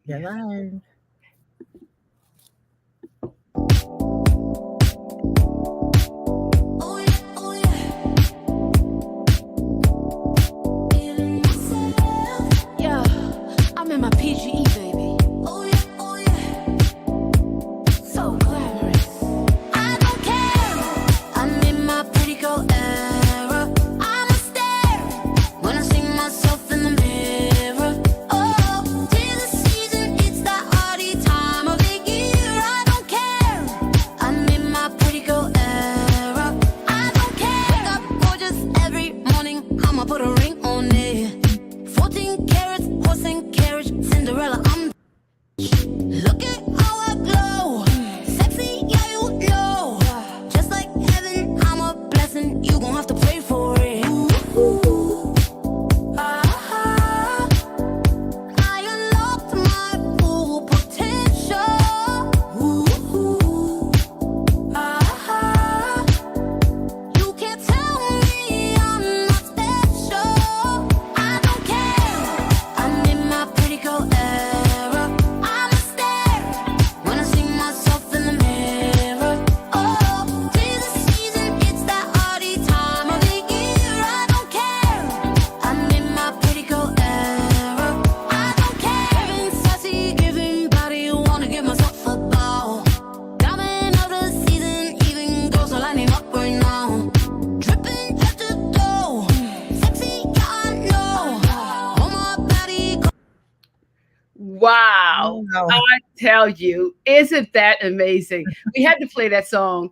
You're Yeah. live. Oh yeah, oh yeah. Feeling myself. Yeah, I'm in my PGE, baby. Oh yeah, oh yeah. So glamorous. I don't care. I'm in my pretty girl era. I'm a stare when I see myself in the mirror. Oh, 'tis the season, it's that hardy time of the year. I don't care. I'm in my pretty girl era. I don't care. Wake up gorgeous every morning. I'ma put a ring on it. 14 carats, horse and carriage, Cinderella. Look at how I glow. Sexy, yeah, you know. Just like heaven, I'm a blessing. You gon' have to pray for it. Ah, I unlocked my full potential. Ah, you can't tell me I'm not special. I don't care. I'm in my pretty girl era. I'm a stare when I see myself in the mirror. Oh, 'tis the season, it's that hardy time of the year. I don't care. I'm in my pretty girl era. I don't care. Giving sassy, giving body, wanna give myself a bow. Diamond of the season, even girls are lining up right now. Dripping head to toe, sexy, yeah, I know. Oh, my body. Wow. Wow. I tell you, isn't that amazing? We had to play that song.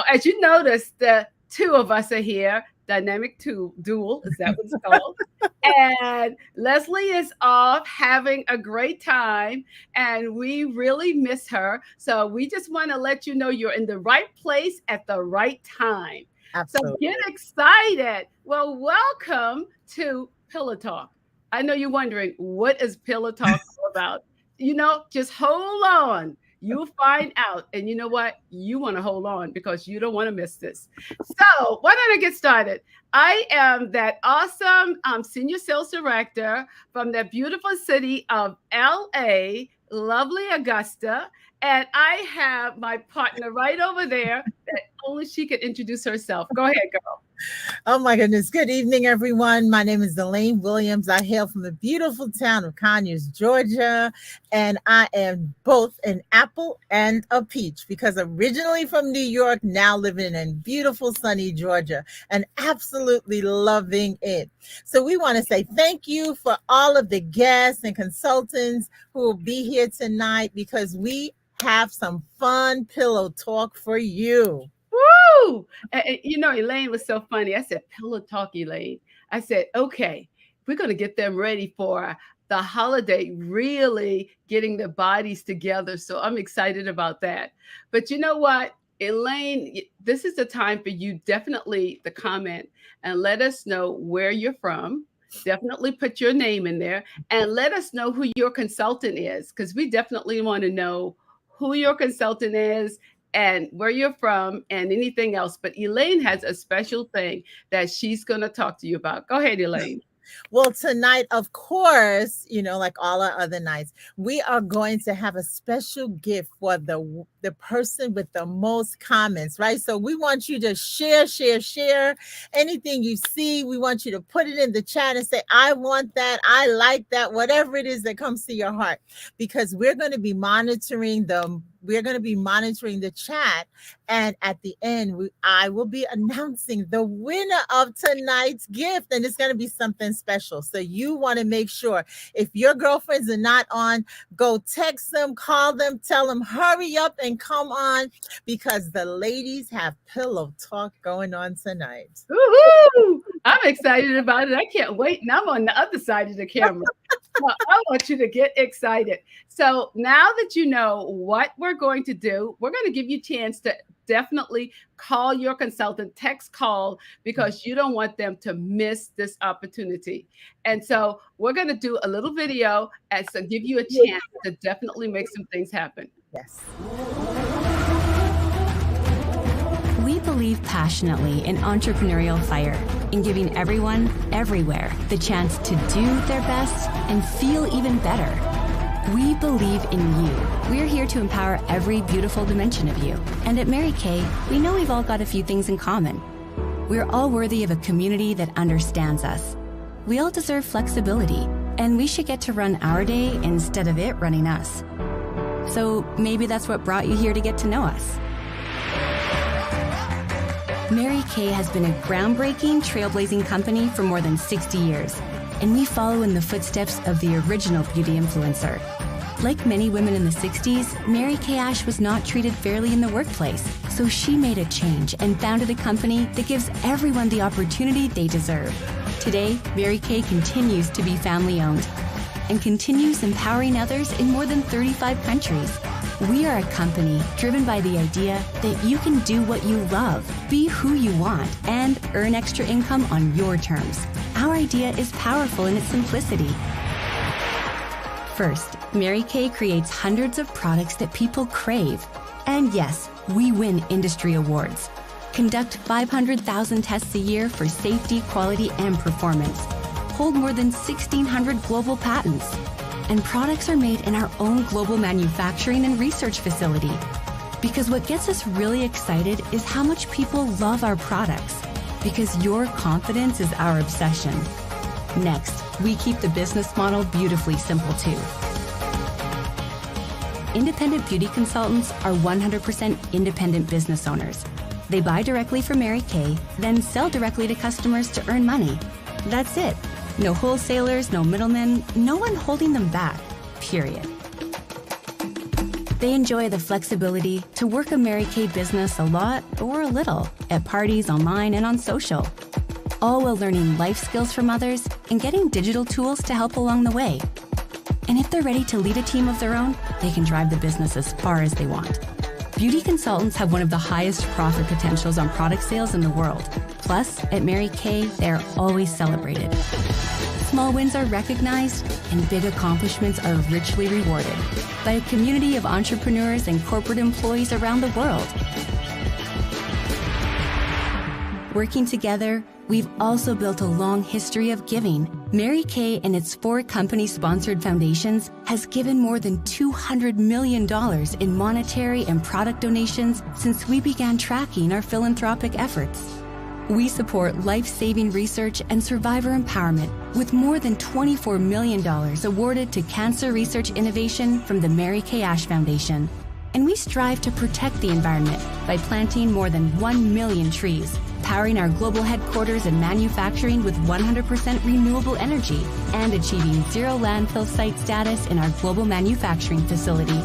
As you notice, the two of us are here, Dynamic Duel, is that what it's called? And Leslie is off having a great time, and we really miss her. So we just want to let you know you're in the right place at the right time. So Absolutely. get excited. Well, welcome to Pillow Talk. I know you're wondering, what is Pillow Talk all about? Just hold on. You'll find out. And you know what? You want to hold on because you don't want to miss this. So, why don't I get started? I am that awesome senior sales director from the beautiful city of LA, lovely Augusta. And I have my partner right over there that only she could introduce herself. Go ahead, girl. Oh my goodness. Good evening, everyone. My name is Elaine Williams. I hail from the beautiful town of Conyers, Georgia, and I am both an apple and a peach because originally from New York, now living in beautiful sunny Georgia and absolutely loving it. So we want to say thank you for all of the guests and consultants who will be here tonight because we have some fun pillow talk for you. Woo! Elaine was so funny. I said, Pillow Talk, Elaine. I said, okay, we're going to get them ready for the holiday, really getting their bodies together. So I'm excited about that. But you know what, Elaine, this is the time for you definitely to comment and let us know where you're from. Definitely put your name in there and let us know who your consultant is because we definitely want to know who your consultant is and where you're from and anything else. But Elaine has a special thing that she's going to talk to you about. Go ahead, Elaine. Well, tonight, of course, like all our other nights, we are going to have a special gift for the person with the most comments, right? So we want you to share anything you see. We want you to put it in the chat and say, I want that, I like that, whatever it is that comes to your heart, because we're going to be monitoring the chat. And at the end, I will be announcing the winner of tonight's gift. And it's going to be something special. So you want to make sure if your girlfriends are not on, go text them, call them, tell them, hurry up and come on because the ladies have pillow talk going on tonight. Woohoo! I'm excited about it. I can't wait. And I'm on the other side of the camera. So I want you to get excited. So now that you know what we're going to do, we're going to give you a chance to definitely call your consultant, text call, because you don't want them to miss this opportunity. And so we're going to do a little video and so give you a chance to definitely make some things happen. Yes. We believe passionately in entrepreneurial fire, in giving everyone, everywhere, the chance to do their best and feel even better. We believe in you. We're here to empower every beautiful dimension of you. And at Mary Kay, we know we've all got a few things in common. We're all worthy of a community that understands us. We all deserve flexibility, and we should get to run our day instead of it running us. So maybe that's what brought you here to get to know us. Mary Kay has been a groundbreaking, trailblazing company for more than 60 years, and we follow in the footsteps of the original beauty influencer. Like many women in the 60s, Mary Kay Ash was not treated fairly in the workplace, so she made a change and founded a company that gives everyone the opportunity they deserve. Today, Mary Kay continues to be family-owned and continues empowering others in more than 35 countries. We are a company driven by the idea that you can do what you love, be who you want, and earn extra income on your terms. Our idea is powerful in its simplicity. First, Mary Kay creates hundreds of products that people crave. And yes, we win industry awards. Conduct 500,000 tests a year for safety, quality, and performance. Hold more than 1,600 global patents. And products are made in our own global manufacturing and research facility. Because what gets us really excited is how much people love our products. Because your confidence is our obsession. Next, we keep the business model beautifully simple too. Independent beauty consultants are 100% independent business owners. They buy directly from Mary Kay, then sell directly to customers to earn money. That's it. No wholesalers, no middlemen, no one holding them back, period. They enjoy the flexibility to work a Mary Kay business a lot or a little at parties, online, and on social, all while learning life skills from others and getting digital tools to help along the way. And if they're ready to lead a team of their own, they can drive the business as far as they want. Beauty consultants have one of the highest profit potentials on product sales in the world. Plus, at Mary Kay, they're always celebrated. Small wins are recognized, and big accomplishments are richly rewarded by a community of entrepreneurs and corporate employees around the world. Working together, we've also built a long history of giving. Mary Kay and its 4 company-sponsored foundations has given more than $200 million in monetary and product donations since we began tracking our philanthropic efforts. We support life-saving research and survivor empowerment with more than $24 million awarded to cancer research innovation from the Mary Kay Ash Foundation. And we strive to protect the environment by planting more than 1 million trees, powering our global headquarters and manufacturing with 100% renewable energy, and achieving zero landfill site status in our global manufacturing facility.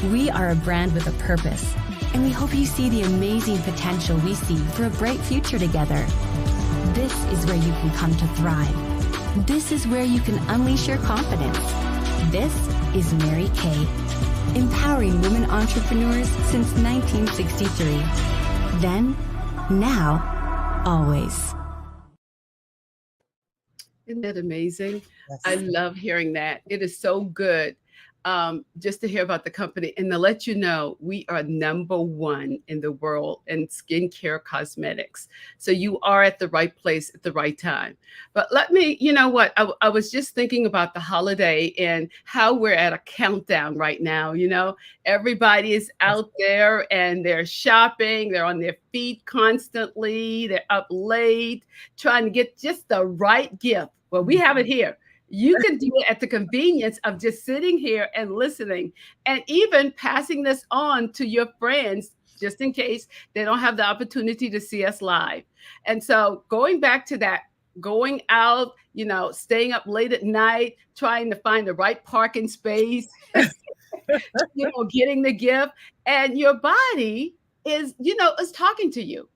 We are a brand with a purpose, and we hope you see the amazing potential we see for a bright future together. This is where you can come to thrive. This is where you can unleash your confidence. This is Mary Kay, empowering women entrepreneurs since 1963. Then, now, always. Isn't that amazing? Yes. I love hearing that. It is so good just to hear about the company and to let you know we are #1 in the world in skincare cosmetics. So you are at the right place at the right time. But let me, you know what, I was just thinking about the holiday and how we're at a countdown right now. You know, everybody is out there and they're shopping, they're on their feet constantly, they're up late trying to get just the right gift. Well, we have it here. You can do it at the convenience of just sitting here and listening, and even passing this on to your friends, just in case they don't have the opportunity to see us live. And so going back to that, going out, you know, staying up late at night, trying to find the right parking space, you know, getting the gift, and your body is, you know, is talking to you.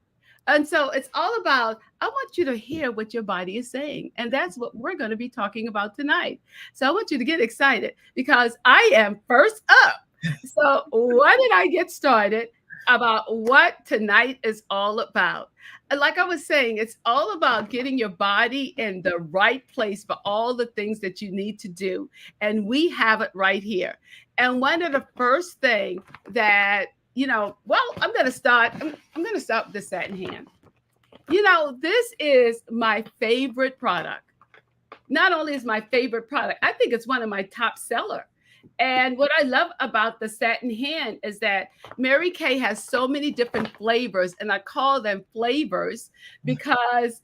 And so it's all about, I want you to hear what your body is saying. And that's what we're going to be talking about tonight. So I want you to get excited because I am first up. So why did I get started about what tonight is all about? And like I was saying, it's all about getting your body in the right place for all the things that you need to do. And we have it right here. And one of the first things that, you know, well, I'm going to start with the satin hand. You know, this is my favorite product. Not only is my favorite product, I think it's one of my top seller. And what I love about the satin hand is that Mary Kay has so many different flavors, and I call them flavors because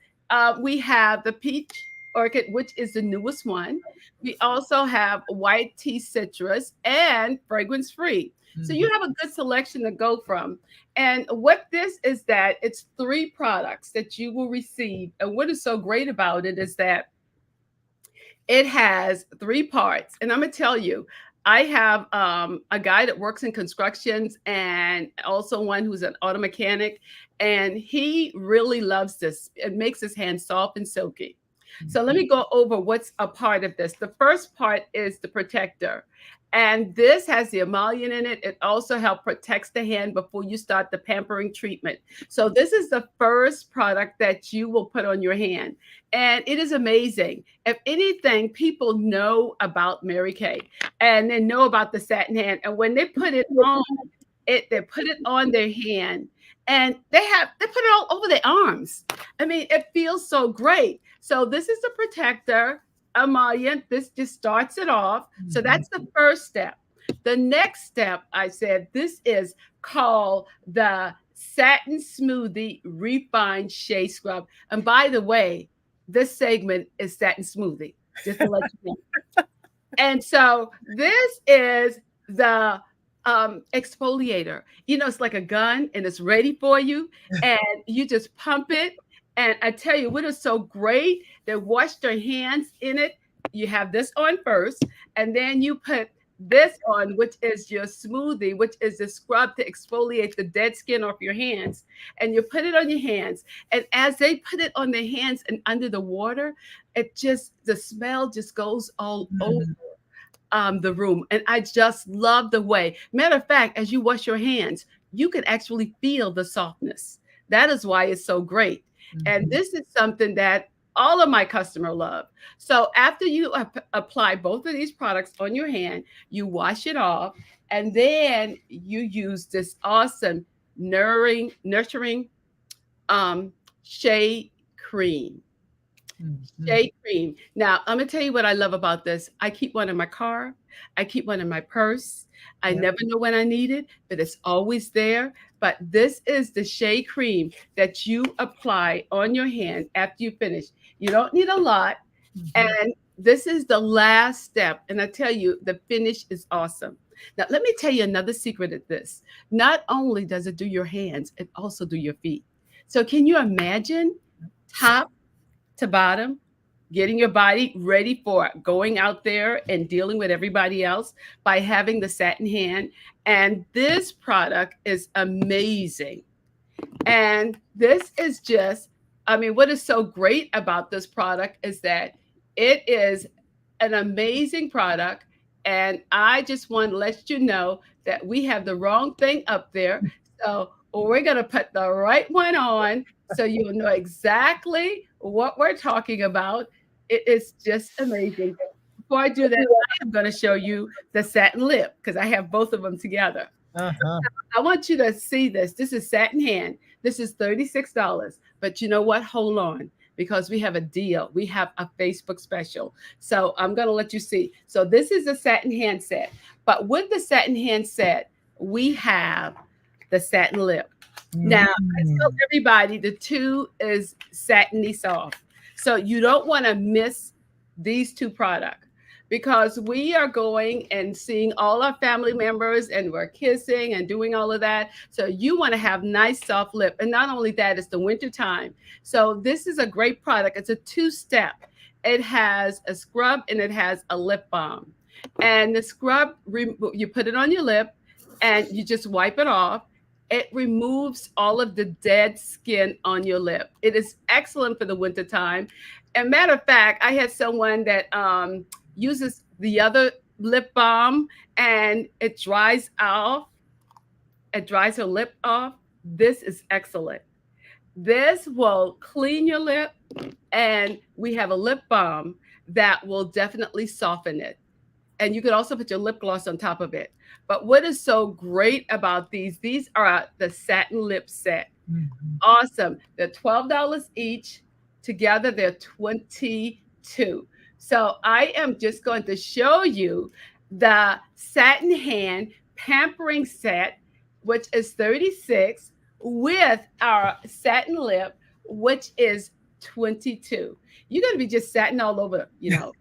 we have the peach orchid, which is the newest one. We also have white tea citrus and fragrance free. So you have a good selection to go from. And what this is that it's 3 products that you will receive. And what is so great about it is that it has 3 parts. And I'm going to tell you, I have a guy that works in constructions and also one who's an auto mechanic. And he really loves this. It makes his hands soft and silky. So let me go over what's a part of this. The first part is the protector. And this has the emollient in it. It also helps protects the hand before you start the pampering treatment. So this is the first product that you will put on your hand. And it is amazing. If anything, people know about Mary Kay and they know about the satin hand. And when they put it on, they put it on their hand and they put it all over their arms. I mean, it feels so great. So this is the protector. Emollient, this just starts it off. So that's the first step. The next step, I said, this is called the Satin Smoothie Refined Shea Scrub. And by the way, this segment is Satin Smoothie, just to let you know. And so this is the exfoliator. You know, it's like a gun and it's ready for you. And you just pump it. And I tell you, what is so great, they wash their hands in it. You have this on first, and then you put this on, which is your smoothie, which is the scrub to exfoliate the dead skin off your hands. And you put it on your hands. And as they put it on their hands and under the water, the smell just goes all over the room. And I just love the way. Matter of fact, as you wash your hands, you can actually feel the softness. That is why it's so great. And this is something that all of my customers love. So after you apply both of these products on your hand, you wash it off, and then you use this awesome nurturing shea cream. Shea cream. Now, I'm going to tell you what I love about this. I keep one in my car. I keep one in my purse. I never know when I need it, but it's always there. But this is the shea cream that you apply on your hand after you finish. You don't need a lot. And this is the last step. And I tell you, the finish is awesome. Now, let me tell you another secret of this. Not only does it do your hands, it also do your feet. So can you imagine top to bottom, getting your body ready for going out there and dealing with everybody else by having the satin hand? And this product is amazing. And this is just, I mean, what is so great about this product is that it is an amazing product. And I just want to let you know that we have the wrong thing up there. So we're going to put the right one on so you'll know exactly what we're talking about. It is just amazing. Before I do that, I'm going to show you the satin lip because I have both of them together. I want you to see this. This is satin hand. This is $36. But you know what? Hold on, because we have a deal. We have a Facebook special. So I'm going to let you see. So this is a satin hand set. But with the satin hand set, we have the satin lip. Now, I tell everybody the 2 is satiny soft. So you don't want to miss these 2 products because we are going and seeing all our family members and we're kissing and doing all of that. So you want to have nice soft lip. And not only that, it's the winter time. So this is a great product. It's a 2-step. It has a scrub and it has a lip balm. And the scrub, you put it on your lip and you just wipe it off. It removes all of the dead skin on your lip. It is excellent for the winter time. And matter of fact, I had someone that uses the other lip balm and it dries off. It dries her lip off. This is excellent. This will clean your lip, and we have a lip balm that will definitely soften it. And you could also put your lip gloss on top of it. But what is so great about these are the satin lip set. Awesome. They're $12 each. Together, they're $22. So I am just going to show you the satin hand pampering set, which is 36, with our satin lip, which is 22. You're going to be just satin all over, you know.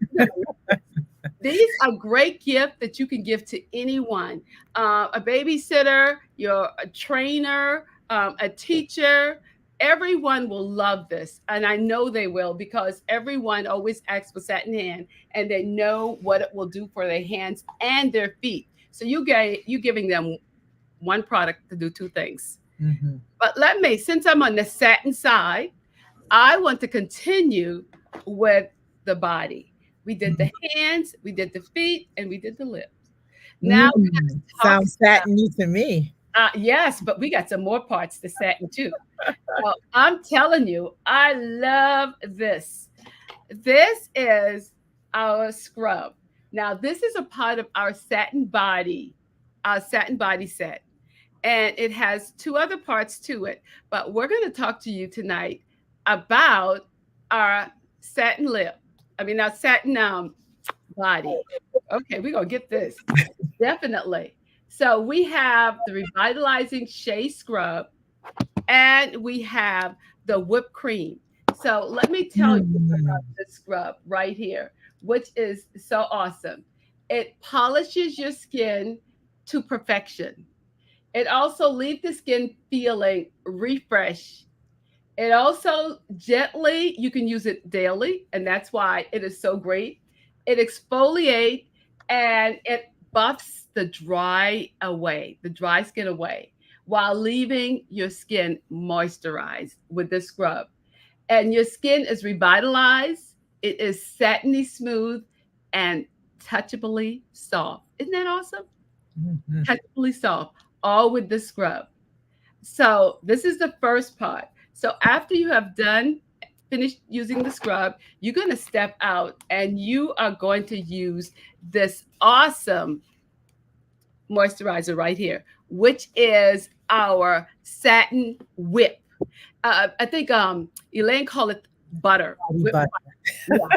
These are great gifts that you can give to anyone, a babysitter, a trainer, a teacher. Everyone will love this, and I know they will, because everyone always asks for satin hand, and they know what it will do for their hands and their feet. So you giving them one product to do two things. Mhm. But since I'm on the satin side, I want to continue with the body. We did the hands, we did the feet, and we did the lips. Now we have to talk Sounds satiny to me. yes, but we got some more parts to satin too. So I'm telling you, I love this. This is our scrub. Now, this is a part of our satin body set. And it has two other parts to it. But we're going to talk to you tonight about our satin lip. Our satin body. Okay, we're going to get this. Definitely. So we have the Revitalizing Shea Scrub, and we have the whipped cream. So let me tell you about this scrub right here, which is so awesome. It polishes your skin to perfection. It also leaves the skin feeling refreshed. It also gently, you can use it daily, and that's why it is so great. It exfoliates and it buffs the dry skin away, while leaving your skin moisturized with the scrub. And your skin is revitalized. It is satiny smooth and touchably soft. Isn't that awesome? Mhm. Touchably soft, all with the scrub. So this is the first part. So after you have finished using the scrub, you're going to step out and you are going to use this awesome moisturizer right here, which is our satin whip. I think Elaine called it butter. Whip Butter. butter.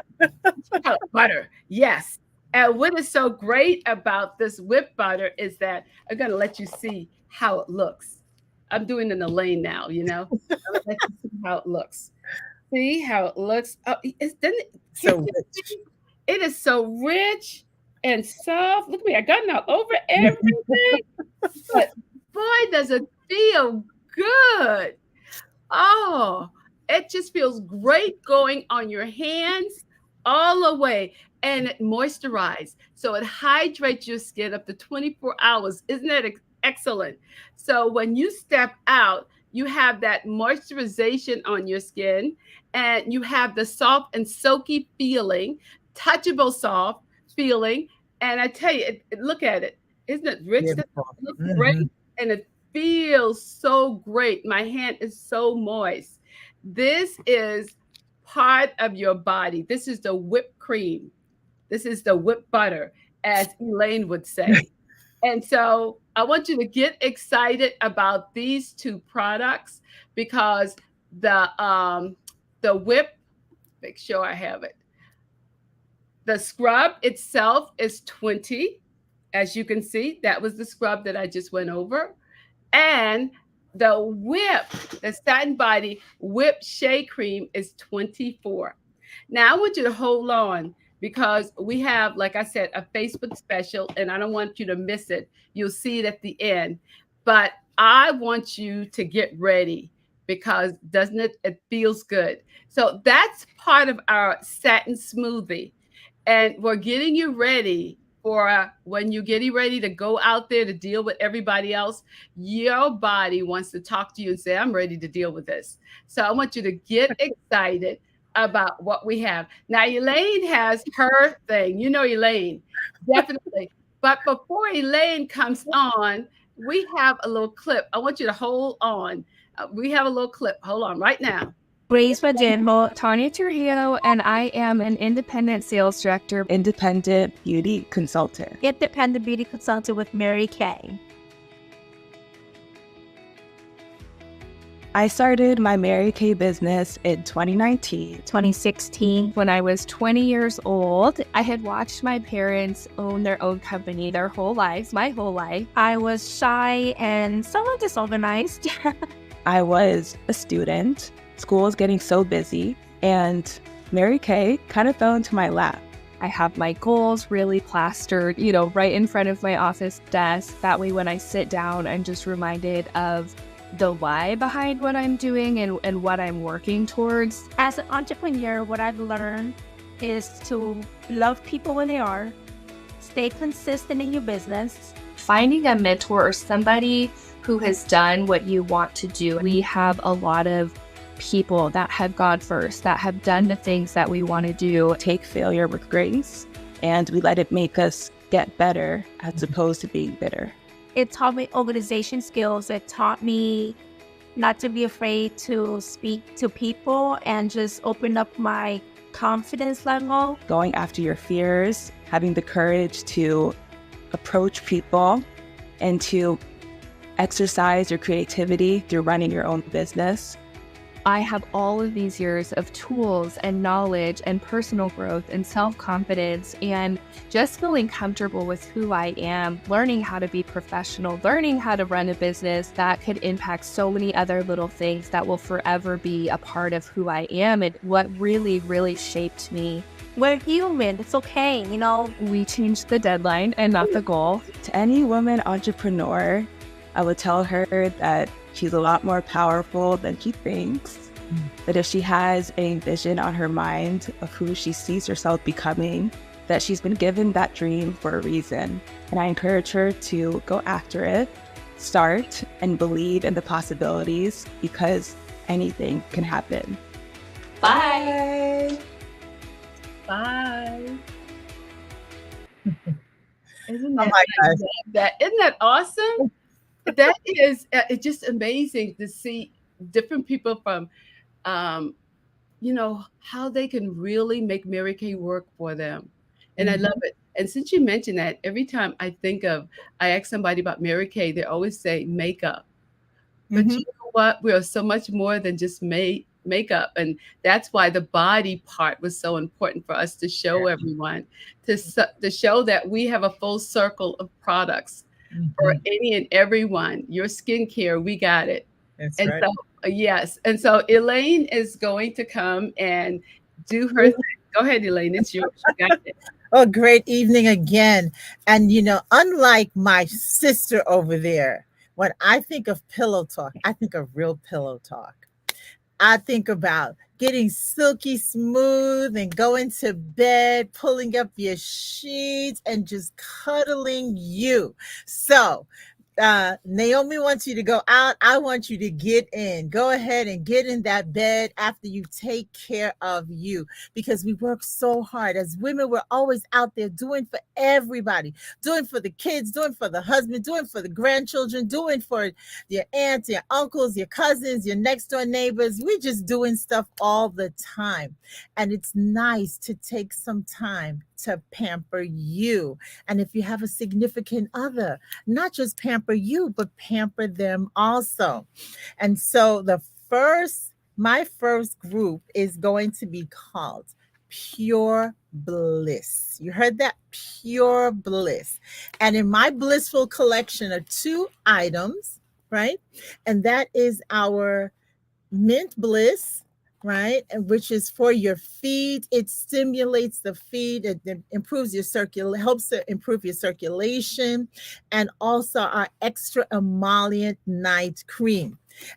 Yeah. Butter. Yes. And what is so great about this whipped butter is that I'm going to let you see how it looks. I'm doing an Elaine now, you know. I'm gonna let you see how it looks. See how it looks. Oh, So rich. it is so rich and soft. Look at me. I got it all over everything. But boy, does it feel good. Oh, it just feels great going on your hands all the way. And it moisturizes. So it hydrates your skin up to 24 hours. Isn't that excellent? So when you step out, you have that moisturization on your skin, and you have the soft and silky feeling, touchable soft feeling. And I tell you, look at it. Isn't it rich? It looks great, and it feels so great. My hand is so moist. This is part of your body. This is the whipped cream. This is the whipped butter, as Elaine would say. And so I want you to get excited about these two products, because the whip, make sure I have it. The scrub itself is 20. As you can see, that was the scrub that I just went over. And the whip, the satin body whipped shea cream is 24. Now I want you to hold on, because we have, like I said, a Facebook special, and I don't want you to miss it. You'll see it at the end. But I want you to get ready, because doesn't it? It feels good. So that's part of our satin smoothie. And we're getting you ready for when you're getting ready to go out there to deal with everybody else. Your body wants to talk to you and say, I'm ready to deal with this. So I want you to get excited about what we have. Now, Elaine has her thing. You know Elaine, definitely. But before Elaine comes on, we have a little clip. I want you to hold on. We have a little clip. Hold on right now. Grace Majenho, Tanya Trujillo, and I am an independent sales director, independent beauty consultant. Independent beauty consultant with Mary Kay. I started my Mary Kay business in 2019. 2016, when I was 20 years old, I had watched my parents own their own company their whole lives, my whole life. I was shy and somewhat disorganized. I was a student. School was getting so busy, and Mary Kay kind of fell into my lap. I have my goals really plastered, right in front of my office desk. That way, when I sit down, I'm just reminded of the why behind what I'm doing and what I'm working towards. As an entrepreneur, what I've learned is to love people where they are, stay consistent in your business. Finding a mentor or somebody who has done what you want to do. We have a lot of people that have gone first, that have done the things that we want to do. Take failure with grace, and we let it make us get better as opposed to being bitter. It taught me organization skills. It taught me not to be afraid to speak to people and just open up my confidence level. Going after your fears, having the courage to approach people and to exercise your creativity through running your own business. I have all of these years of tools and knowledge and personal growth and self-confidence and just feeling comfortable with who I am, learning how to be professional, learning how to run a business that could impact so many other little things that will forever be a part of who I am and what really, really shaped me. We're human. It's okay, We changed the deadline and not the goal. To any woman entrepreneur, I would tell her that she's a lot more powerful than she thinks. That if she has a vision on her mind of who she sees herself becoming, that she's been given that dream for a reason. And I encourage her to go after it, start, and believe in the possibilities, because anything can happen. Bye. Bye. Oh my gosh. Isn't that awesome? That is it's just amazing to see different people from, how they can really make Mary Kay work for them. And I love it. And since you mentioned that, every time I ask somebody about Mary Kay, they always say makeup. But you know what? We are so much more than just makeup. And that's why the body part was so important for us to show everyone, to show that we have a full circle of products. For any and everyone, your skincare, we got it. That's and right. So, yes. And so Elaine is going to come and do her thing. Go ahead, Elaine. It's yours. You got it. Oh, great evening again. And, unlike my sister over there, when I think of pillow talk, I think of real pillow talk. I think about getting silky smooth and going to bed, pulling up your sheets and just cuddling you. So Naomi wants you to go out. I want you to get in. Go ahead and get in that bed after you take care of you, because we work so hard. As women, we're always out there doing for everybody, doing for the kids, doing for the husband, doing for the grandchildren, doing for your aunts, your uncles, your cousins, your next door neighbors. We're just doing stuff all the time. And it's nice to take some time to pamper you. And if you have a significant other, not just pamper you, but pamper them also. And so my first group is going to be called Pure Bliss. You heard that? Pure Bliss. And in my blissful collection are 2 items, right? And that is our Mint Bliss, right? And which is for your feet. It stimulates the feet. It improves your helps to improve your circulation, and also our extra emollient night cream.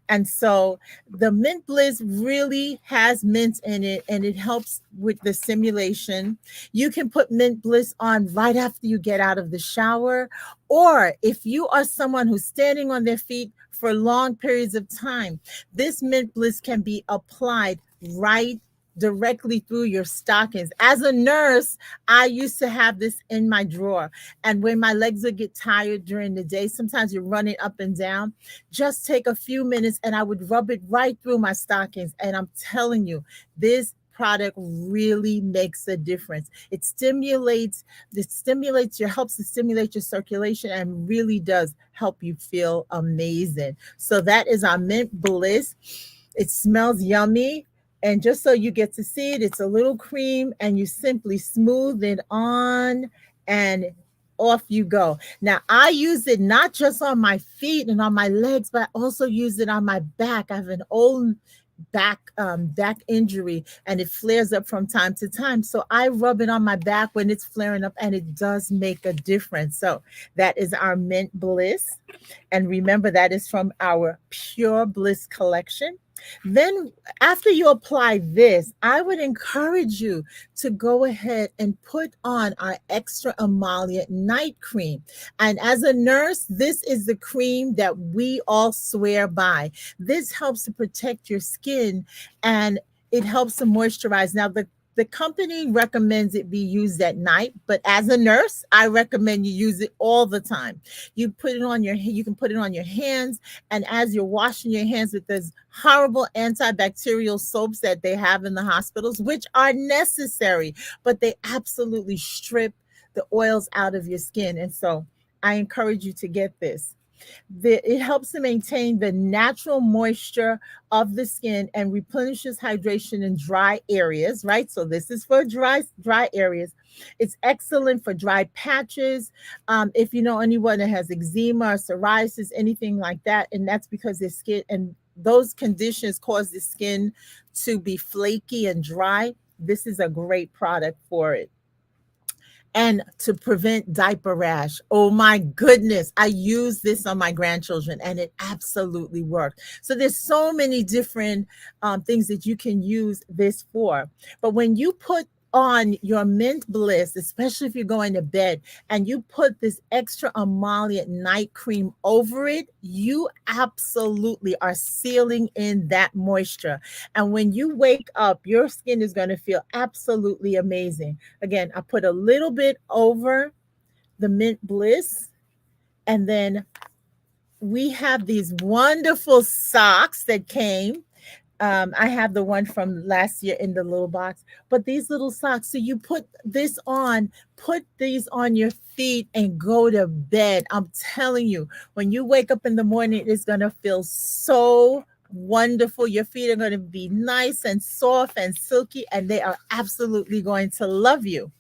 And so the Mint Bliss really has mint in it, and it helps with the stimulation. You can put Mint Bliss on right after you get out of the shower, or if you are someone who's standing on their feet for long periods of time, this Mint Bliss can be applied right directly through your stockings. As a nurse, I used to have this in my drawer. And when my legs would get tired during the day, sometimes you're running up and down, just take a few minutes and I would rub it right through my stockings. And I'm telling you, this product really makes a difference. It stimulates helps to stimulate your circulation and really does help you feel amazing. So that is our Mint Bliss. It smells yummy. And just so you get to see it, it's a little cream and you simply smooth it on and off you go. Now, I use it not just on my feet and on my legs, but I also use it on my back. I have an old back injury and it flares up from time to time. So I rub it on my back when it's flaring up and it does make a difference. So that is our Mint Bliss. And remember, that is from our Pure Bliss collection. Then after you apply this, I would encourage you to go ahead and put on our extra emollient night cream. And as a nurse, this is the cream that we all swear by. This helps to protect your skin and it helps to moisturize. Now, the company recommends it be used at night, but as a nurse, I recommend you use it all the time. You can put it on your hands, and as you're washing your hands with those horrible antibacterial soaps that they have in the hospitals, which are necessary, but they absolutely strip the oils out of your skin. And so I encourage you to get this. It helps to maintain the natural moisture of the skin and replenishes hydration in dry areas, right? So this is for dry areas. It's excellent for dry patches. If you know anyone that has eczema or psoriasis, anything like that, and that's because their skin and those conditions cause the skin to be flaky and dry, this is a great product for it. And to prevent diaper rash. Oh my goodness. I use this on my grandchildren and it absolutely worked. So there's so many different things that you can use this for. But when you put on your Mint Bliss, especially if you're going to bed, and you put this extra emollient night cream over it, you absolutely are sealing in that moisture. And when you wake up, your skin is going to feel absolutely amazing. Again, I put a little bit over the Mint Bliss, and then we have these wonderful socks that came. I have the one from last year in the little box, but these little socks. So you put these on your feet and go to bed. I'm telling you, when you wake up in the morning, it's going to feel so wonderful. Your feet are going to be nice and soft and silky, and they are absolutely going to love you.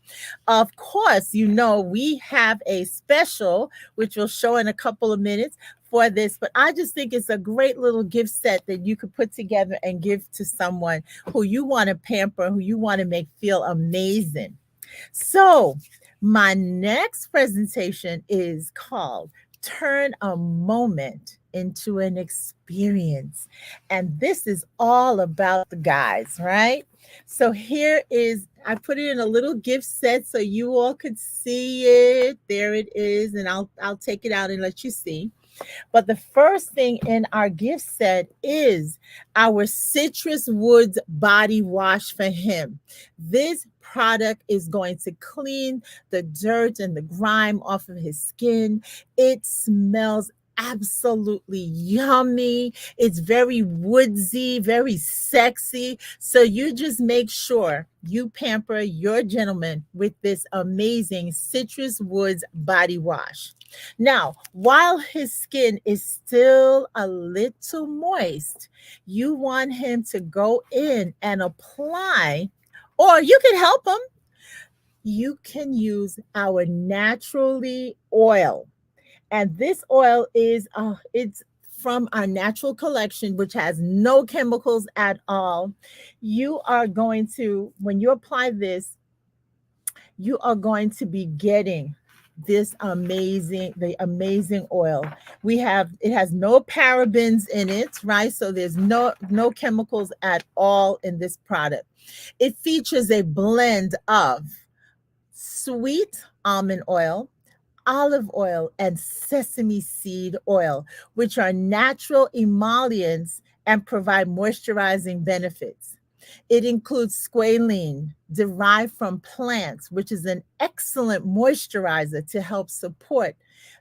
Of course, we have a special, which we'll show in a couple of minutes, for this, but I just think it's a great little gift set that you could put together and give to someone who you want to pamper, who you want to make feel amazing. So my next presentation is called Turn a Moment into an Experience. And this is all about the guys, right? So I put it in a little gift set so you all could see it. There it is. And I'll take it out and let you see. But the first thing in our gift set is our Citrus Woods body wash for him. This product is going to clean the dirt and the grime off of his skin. It smells absolutely yummy. It's very woodsy, very sexy. So you just make sure you pamper your gentleman with this amazing Citrus Woods body wash. Now, while his skin is still a little moist, you want him to go in and apply, or you can help him. You can use our Naturally Oil. And this oil is, it's from our natural collection, which has no chemicals at all. You are going to, when you apply this, you are going to be getting the amazing oil. It has no parabens in it, right? So there's no chemicals at all in this product. It features a blend of sweet almond oil, olive oil, and sesame seed oil, which are natural emollients and provide moisturizing benefits. It includes squalene, derived from plants, which is an excellent moisturizer to help support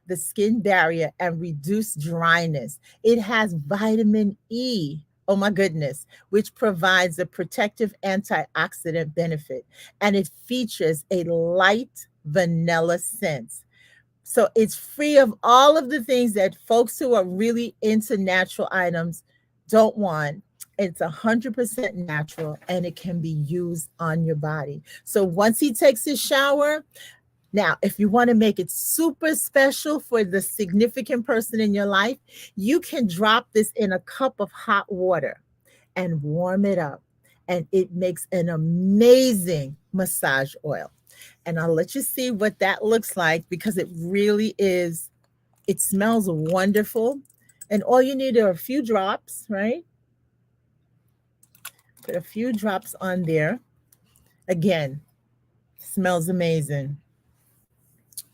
the skin barrier and reduce dryness. It has vitamin E, oh my goodness, which provides a protective antioxidant benefit. And it features a light vanilla scent. So it's free of all of the things that folks who are really into natural items don't want. It's 100% natural, and it can be used on your body. So once he takes his shower, now, if you want to make it super special for the significant person in your life, you can drop this in a cup of hot water and warm it up. And it makes an amazing massage oil. And I'll let you see what that looks like, because it really is, it smells wonderful. And all you need are a few drops, right? Put a few drops on there. Again, smells amazing.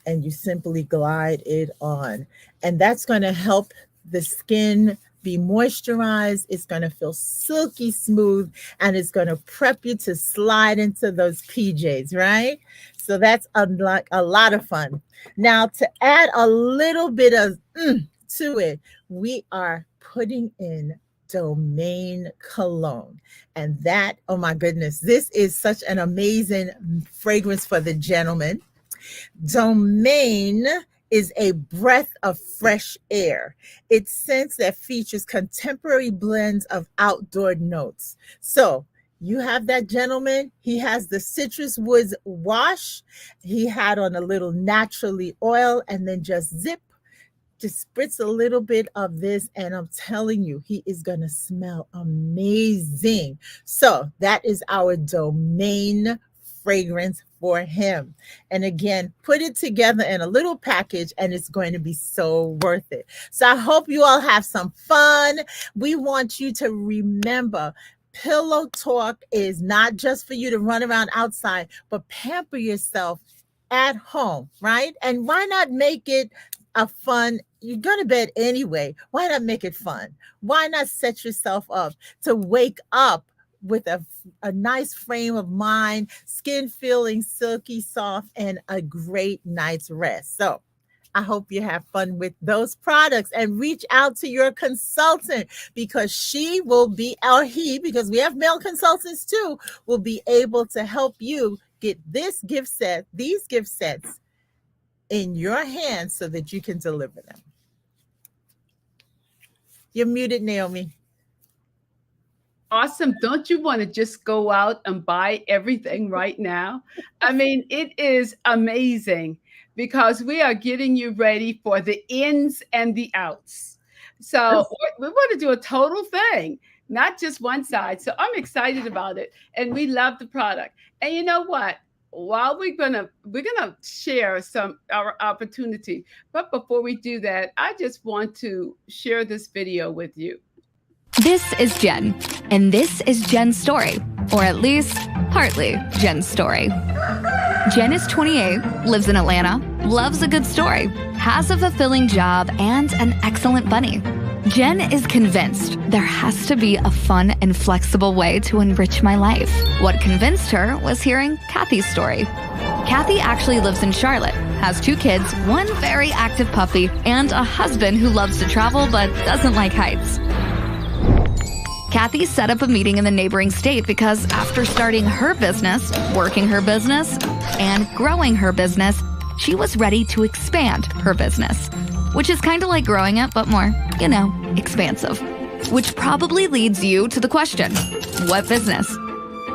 And you simply glide it on. And that's going to help the skin be moisturized. It's going to feel silky smooth, and it's going to prep you to slide into those PJs, right? So that's a lot of fun. Now, to add a little bit of to it, we are putting in Domaine cologne. And that, oh my goodness, this is such an amazing fragrance for the gentleman. Domaine is a breath of fresh air. It's scents that features contemporary blends of outdoor notes. So you have that gentleman, he has the citrus woods wash. He had on a little naturally oil, and then just spritz a little bit of this, and I'm telling you, he is going to smell amazing. So that is our Domaine fragrance for him. And again, put it together in a little package, and it's going to be so worth it. So I hope you all have some fun. We want you to remember, Pillow Talk is not just for you to run around outside, but pamper yourself at home, right? And why not make it a fun? You're going to bed anyway. Why not make it fun? Why not set yourself up to wake up with a nice frame of mind, skin feeling silky soft, and a great night's rest? So I hope you have fun with those products, and reach out to your consultant, because she will be, or he, because we have male consultants too, will be able to help you get these gift sets in your hands so that you can deliver them. You're muted, Naomi. Awesome. Don't you want to just go out and buy everything right now? I mean, it is amazing, because we are getting you ready for the ins and the outs. So we want to do a total thing, not just one side. So I'm excited about it, and we love the product. And you know what? While we're gonna share our opportunity, but before we do that, I just want to share this video with you. This is Jen, and this is Jen's story, or at least partly Jen's story. Jen is 28, lives in Atlanta, loves a good story, has a fulfilling job, and an excellent bunny. Jen is convinced there has to be a fun and flexible way to enrich my life. What convinced her was hearing Kathy's story. Kathy actually lives in Charlotte, has 2 kids, 1 very active puppy, and a husband who loves to travel but doesn't like heights. Kathy set up a meeting in the neighboring state because after starting her business, working her business, and growing her business, she was ready to expand her business, which is kind of like growing it, but more, expansive. Which probably leads you to the question, what business?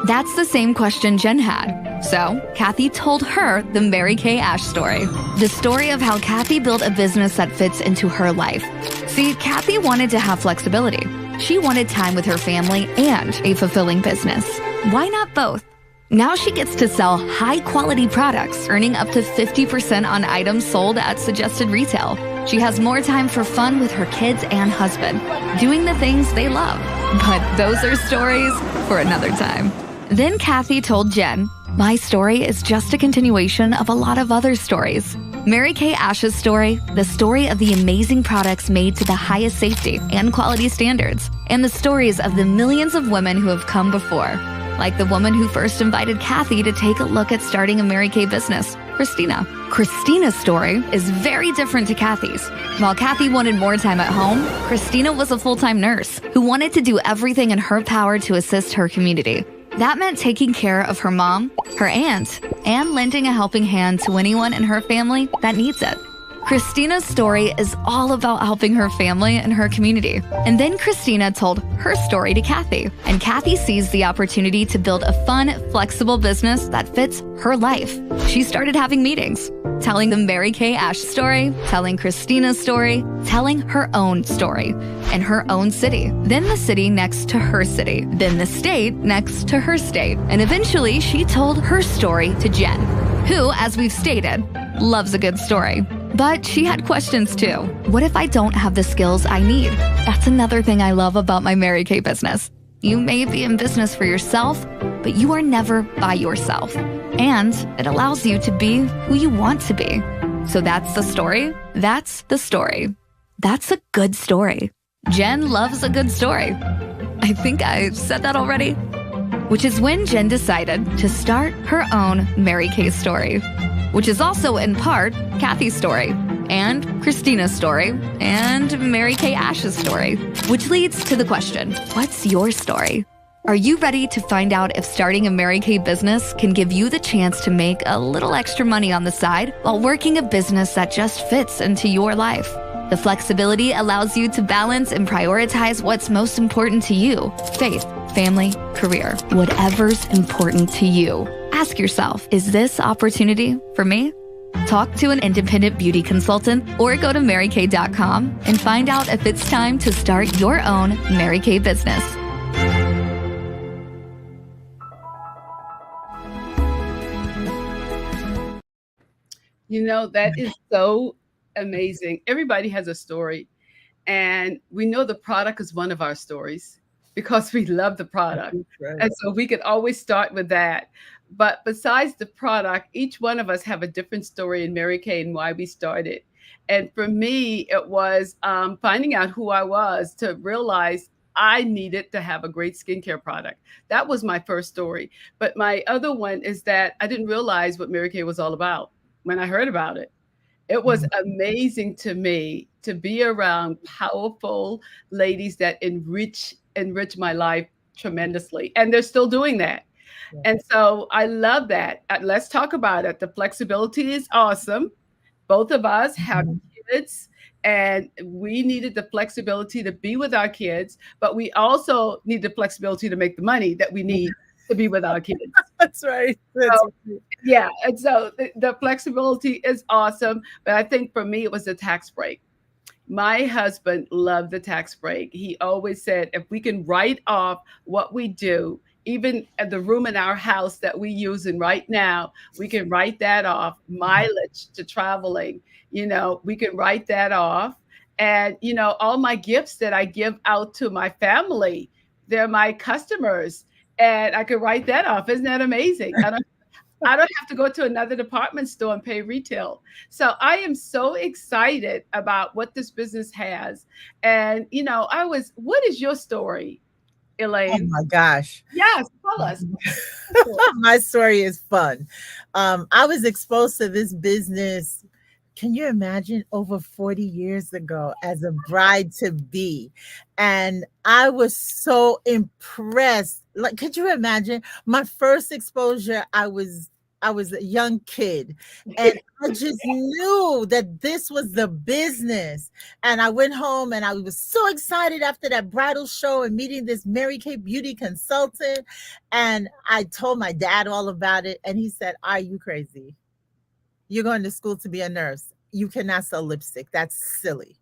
That's the same question Jen had. So Kathy told her the Mary Kay Ash story. The story of how Kathy built a business that fits into her life. See, Kathy wanted to have flexibility. She wanted time with her family and a fulfilling business. Why not both? Now she gets to sell high-quality products, earning up to 50% on items sold at suggested retail. She has more time for fun with her kids and husband, doing the things they love. But those are stories for another time. Then Kathy told Jen, my story is just a continuation of a lot of other stories. Mary Kay Ash's story, the story of the amazing products made to the highest safety and quality standards, and the stories of the millions of women who have come before, like the woman who first invited Kathy to take a look at starting a Mary Kay business, Christina. Christina's story is very different to Kathy's. While Kathy wanted more time at home, Christina was a full-time nurse who wanted to do everything in her power to assist her community. That meant taking care of her mom, her aunt, and lending a helping hand to anyone in her family that needs it. Christina's story is all about helping her family and her community. And then Christina told her story to Kathy. And Kathy sees the opportunity to build a fun, flexible business that fits her life. She started having meetings, telling the Mary Kay Ash story, telling Christina's story, telling her own story in her own city, then the city next to her city, then the state next to her state. And eventually she told her story to Jen, who, as we've stated, loves a good story. But she had questions too. What if I don't have the skills I need? That's another thing I love about my Mary Kay business. You may be in business for yourself, but you are never by yourself. And it allows you to be who you want to be. So that's the story. That's the story. That's a good story. Jen loves a good story. I think I said that already. Which is when Jen decided to start her own Mary Kay story, which is also in part Kathy's story, and Christina's story, and Mary Kay Ash's story. Which leads to the question, what's your story? Are you ready to find out if starting a Mary Kay business can give you the chance to make a little extra money on the side while working a business that just fits into your life? The flexibility allows you to balance and prioritize what's most important to you: faith, family, career, whatever's important to you. Ask yourself, is this opportunity for me? Talk to an independent beauty consultant or go to marykay.com and find out if it's time to start your own Mary Kay business. You know, that is so amazing. Everybody has a story, and we know the product is one of our stories because we love the product. Right. And so we could always start with that. But besides the product, each one of us have a different story in Mary Kay and why we started. And for me, it was finding out who I was to realize I needed to have a great skincare product. That was my first story. But my other one is that I didn't realize what Mary Kay was all about when I heard about it. It was amazing to me to be around powerful ladies that enrich my life tremendously. And they're still doing that. Yeah. And so I love that. Let's talk about it. The flexibility is awesome. Both of us have kids, and we needed the flexibility to be with our kids, but we also need the flexibility to make the money that we need to be with our kids. That's right. Yeah. And so the flexibility is awesome. But I think for me, it was the tax break. My husband loved the tax break. He always said, if we can write off what we do, even at the room in our house that we using right now, we can write that off. Mileage to traveling, we can write that off. And, all my gifts that I give out to my family, they're my customers. And I could write that off. Isn't that amazing? I don't have to go to another department store and pay retail. So I am so excited about what this business has. And, what is your story, Elaine? Oh my gosh. Yes, tell us. My story is fun. I was exposed to this business, can you imagine, over 40 years ago as a bride to be. And I was so impressed. Like, could you imagine my first exposure? I was a young kid, and I just knew that this was the business. And I went home and I was so excited after that bridal show and meeting this Mary Kay beauty consultant. And I told my dad all about it. And he said, "Are you crazy? You're going to school to be a nurse. You cannot sell lipstick. That's silly."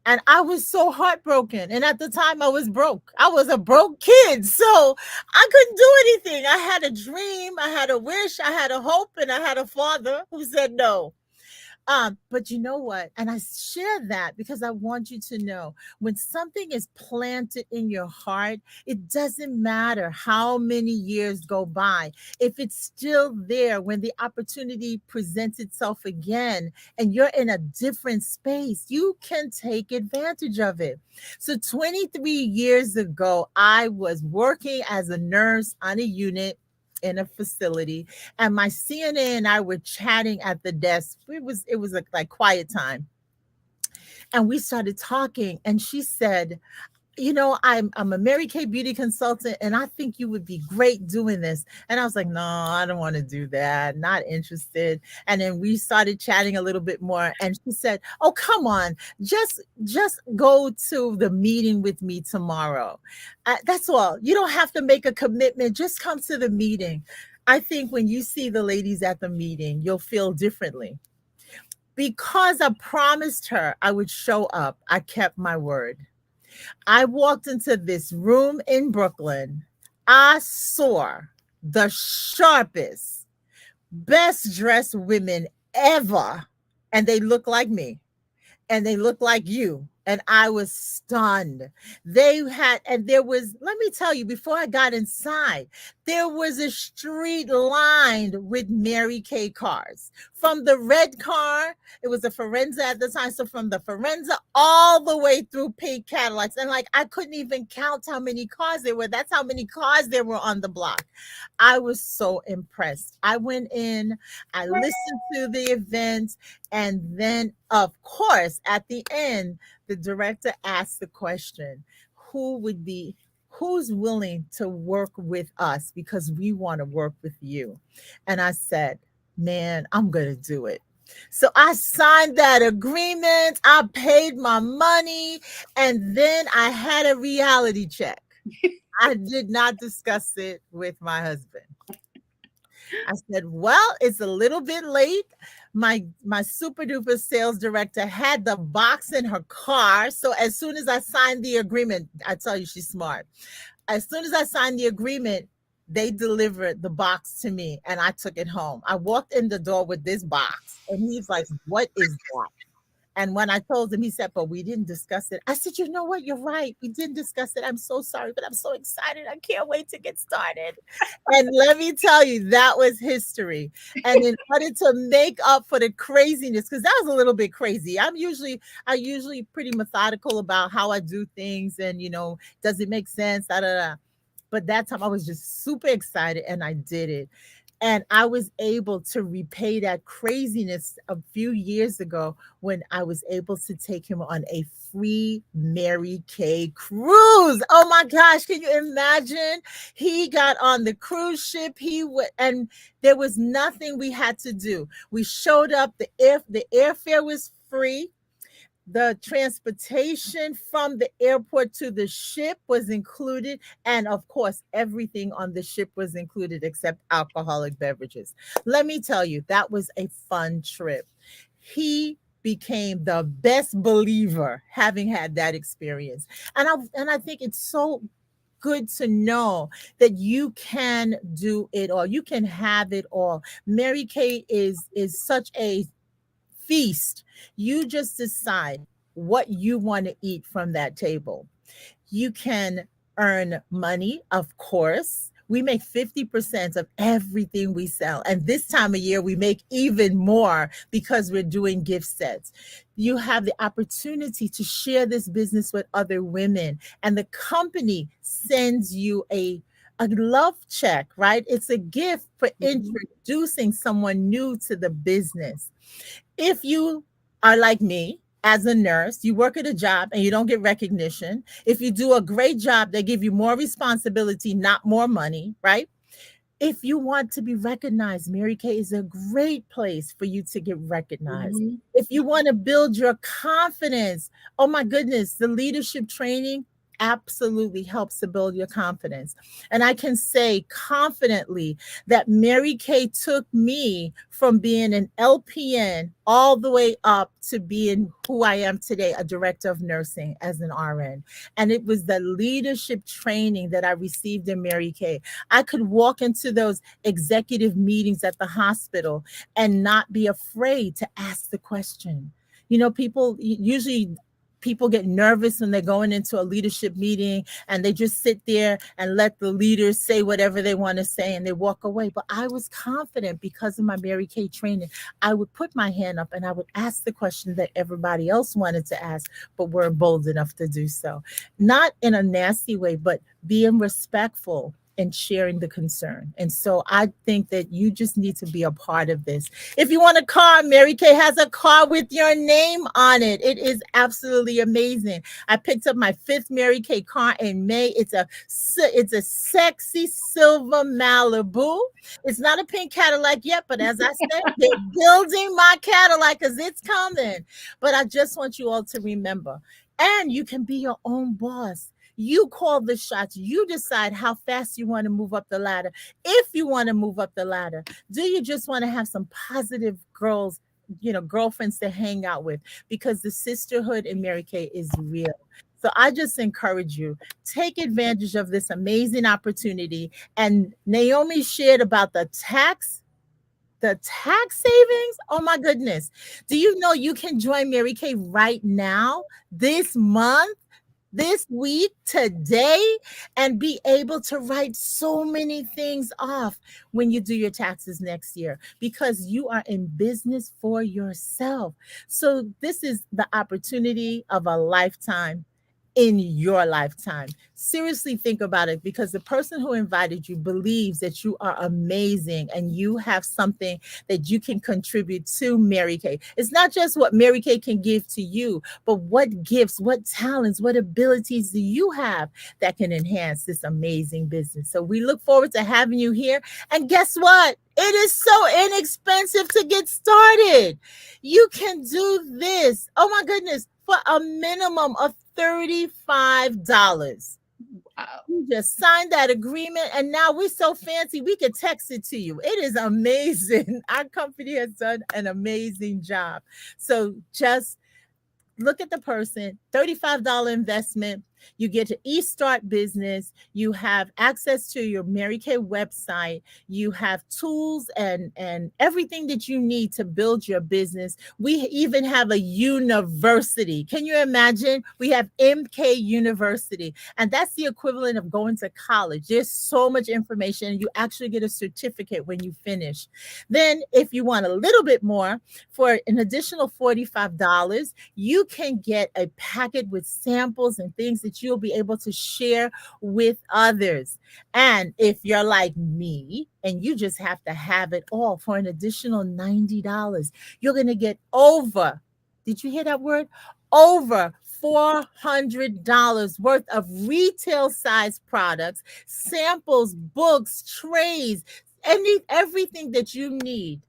And I was so heartbroken. And at the time I was broke. I was a broke kid. So I couldn't do anything. I had a dream. I had a wish. I had a hope. And I had a father who said no. But you know what? And I share that because I want you to know, when something is planted in your heart, it doesn't matter how many years go by. If it's still there when the opportunity presents itself again and you're in a different space, you can take advantage of it. So 23 years ago, I was working as a nurse on a unit. in a facility, and my CNA and I were chatting at the desk. It was like quiet time. And we started talking, and she said, you know, I'm a Mary Kay beauty consultant, and I think you would be great doing this. And I was like, no, I don't want to do that. Not interested. And then we started chatting a little bit more. And she said, oh, come on, just go to the meeting with me tomorrow. That's all. You don't have to make a commitment. Just come to the meeting. I think when you see the ladies at the meeting, you'll feel differently. Because I promised her I would show up, I kept my word. I walked into this room in Brooklyn. I saw the sharpest, best dressed women ever. And they look like me. And they look like you. And I was stunned. There was, let me tell you, before I got inside, there was a street lined with Mary Kay cars. From the red car, it was a Forenza at the time. So from the Forenza all the way through pink Cadillacs. And like, I couldn't even count how many cars there were. That's how many cars there were on the block. I was so impressed. I went in, I listened to the event. And then, of course, at the end, the director asked the question, who's willing to work with us because we want to work with you? And I said, man, I'm going to do it. So I signed that agreement. I paid my money. And then I had a reality check. I did not discuss it with my husband. I said, well, it's a little bit late. My super duper sales director had the box in her car. So as soon as I signed the agreement, I tell you, she's smart. As soon as I signed the agreement, they delivered the box to me and I took it home. I walked in the door with this box and he's like, what is that? And when I told him, he said, but we didn't discuss it. I said, you know what? You're right. We didn't discuss it. I'm so sorry, but I'm so excited. I can't wait to get started. And let me tell you, that was history. And in order to make up for the craziness, because that was a little bit crazy. I usually pretty methodical about how I do things and, you know, does it make sense? Da, da, da. But that time I was just super excited and I did it. And I was able to repay that craziness a few years ago when I was able to take him on a free Mary Kay cruise. Oh my gosh, can you imagine? He got on the cruise ship. And there was nothing we had to do. We showed up. The airfare was free. The transportation from the airport to the ship was included. And of course, everything on the ship was included except alcoholic beverages. Let me tell you, that was a fun trip. He became the best believer having had that experience. And I think it's so good to know that you can do it all. You can have it all. Mary Kay is such a feast. You just decide what you want to eat from that table. You can earn money, of course. We make 50% of everything we sell. And this time of year, we make even more because we're doing gift sets. You have the opportunity to share this business with other women. And the company sends you a love check, right? It's a gift for introducing someone new to the business. If you are like me, as a nurse, you work at a job and you don't get recognition. If you do a great job, they give you more responsibility, not more money, right? If you want to be recognized, Mary Kay is a great place for you to get recognized. Mm-hmm. If you want to build your confidence, oh my goodness, the leadership training absolutely helps to build your confidence. And I can say confidently that Mary Kay took me from being an LPN all the way up to being who I am today, a director of nursing as an RN. And it was the leadership training that I received in Mary Kay. I could walk into those executive meetings at the hospital and not be afraid to ask the question. You know, people get nervous when they're going into a leadership meeting and they just sit there and let the leaders say whatever they want to say and they walk away. But I was confident because of my Mary Kay training. I would put my hand up and I would ask the question that everybody else wanted to ask, but weren't bold enough to do so. Not in a nasty way, but being respectful and sharing the concern. And so I think that you just need to be a part of this. If you want a car, Mary Kay has a car with your name on it. It is absolutely amazing. I picked up my 5th Mary Kay car in May. It's a sexy silver Malibu. It's not a pink Cadillac yet, but as I said, they're building my Cadillac because it's coming. But I just want you all to remember, and you can be your own boss. You call the shots. You decide how fast you want to move up the ladder. If you want to move up the ladder, do you just want to have some positive girls, girlfriends to hang out with? Because the sisterhood in Mary Kay is real. So I just encourage you, take advantage of this amazing opportunity. And Naomi shared about the tax savings. Oh my goodness. Do you know you can join Mary Kay right now, this month, this week, today, and be able to write so many things off when you do your taxes next year, because you are in business for yourself. So this is the opportunity of a lifetime in your lifetime. Seriously think about it, because the person who invited you believes that you are amazing and you have something that you can contribute to Mary Kay. It's not just what Mary Kay can give to you, but what gifts, what talents, what abilities do you have that can enhance this amazing business. So we look forward to having you here. And guess what? It is so inexpensive to get started. You can do this, oh my goodness, for a minimum of $35. You just signed that agreement, and now we're so fancy we can text it to you. It is amazing. Our company has done an amazing job. So just look at the person, $35 investment. You get to eStart Business. You have access to your Mary Kay website. You have tools and everything that you need to build your business. We even have a university. Can you imagine? We have MK University, and that's the equivalent of going to college. There's so much information. You actually get a certificate when you finish. Then if you want a little bit more, for an additional $45, you can get a packet with samples and things that you'll be able to share with others. And if you're like me and you just have to have it all, for an additional $90, you're going to get over, did you hear that word? Over $400 worth of retail size products, samples, books, trays, everything that you need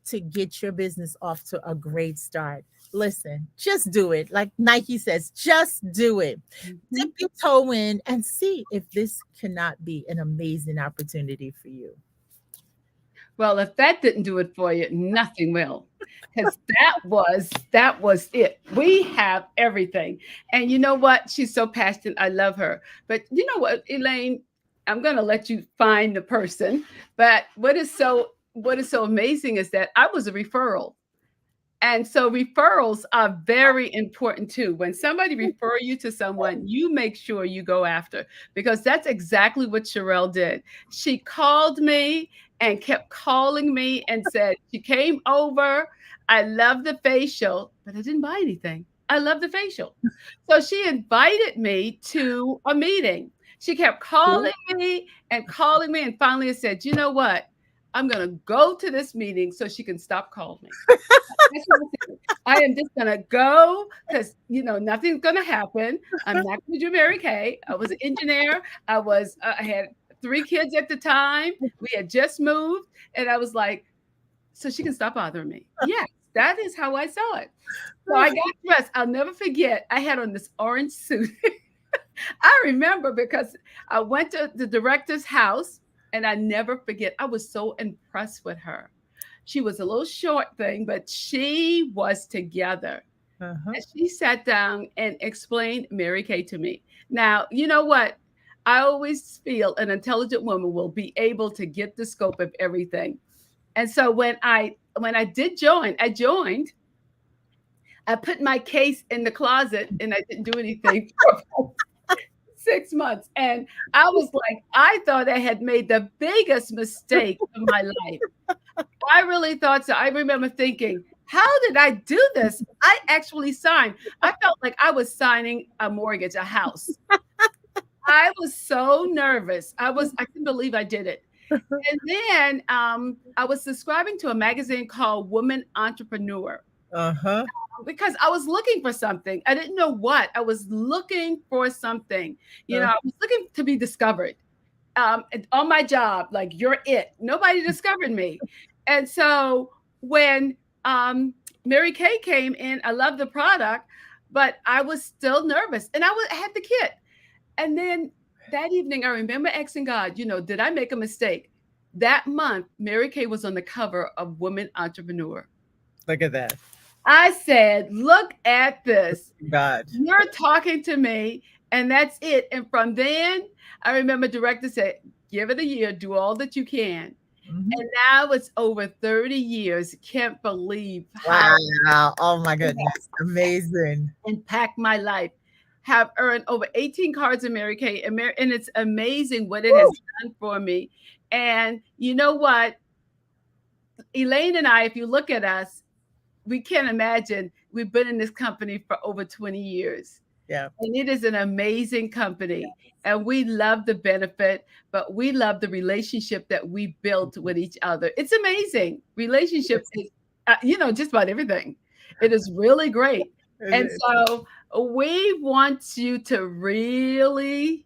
to get your business off to a great start. Listen, just do it. Like Nike says, just do it. Dip your toe in and see if this cannot be an amazing opportunity for you. Well, if that didn't do it for you, nothing will. Because that was it. We have everything. And you know what? She's so passionate. I love her. But you know what, Elaine, I'm going to let you find the person. But what is so amazing is that I was a referral. And so referrals are very important too. When somebody refers you to someone, you make sure you go after, because that's exactly what Sherelle did. She called me and kept calling me and said she came over. I love the facial, but I didn't buy anything. I love the facial. So she invited me to a meeting. She kept calling me. And finally I said, you know what? I'm going to go to this meeting so she can stop calling me. I am just going to go because, nothing's going to happen. I'm not going to do Mary Kay. I was an engineer. I had 3 kids at the time. We had just moved. And I was like, so she can stop bothering me. Yes, that is how I saw it. So I got dressed. I'll never forget. I had on this orange suit. I remember because I went to the director's house. And I never forget, I was so impressed with her. She was a little short thing, but she was together. And she sat down and explained Mary Kay to me. Now, you know what? I always feel an intelligent woman will be able to get the scope of everything. And so when I did join, I joined. I put my case in the closet and I didn't do anything for 6 months. And I was like, I thought I had made the biggest mistake of my life. I really thought so. I remember thinking, how did I do this? I actually signed. I felt like I was signing a mortgage, a house. I was so nervous. I couldn't believe I did it. And then I was subscribing to a magazine called Woman Entrepreneur Uh-huh. because I was looking for something. I didn't know what. I was looking for something. I was looking to be discovered. On my job, like, you're it. Nobody discovered me. And so when Mary Kay came in, I loved the product, but I was still nervous. And I had the kit. And then that evening, I remember asking God, did I make a mistake? That month, Mary Kay was on the cover of Woman Entrepreneur. Look at that. I said, look at this. God. You're talking to me, and that's it. And from then, I remember director said, give it a year, do all that you can. Mhm. And now it's over 30 years. Can't believe how Wow. Oh my goodness. Amazing. impact my life. Have earned over 18 cards in Mary Kay, and it's amazing what it has done for me. And you know what? Elaine and I, if you look at us, we can't imagine we've been in this company for over 20 years. Yeah. And it is an amazing company. And we love the benefit, but we love the relationship that we built with each other. It's amazing. Relationship is, just about everything. It is really great. And so we want you to really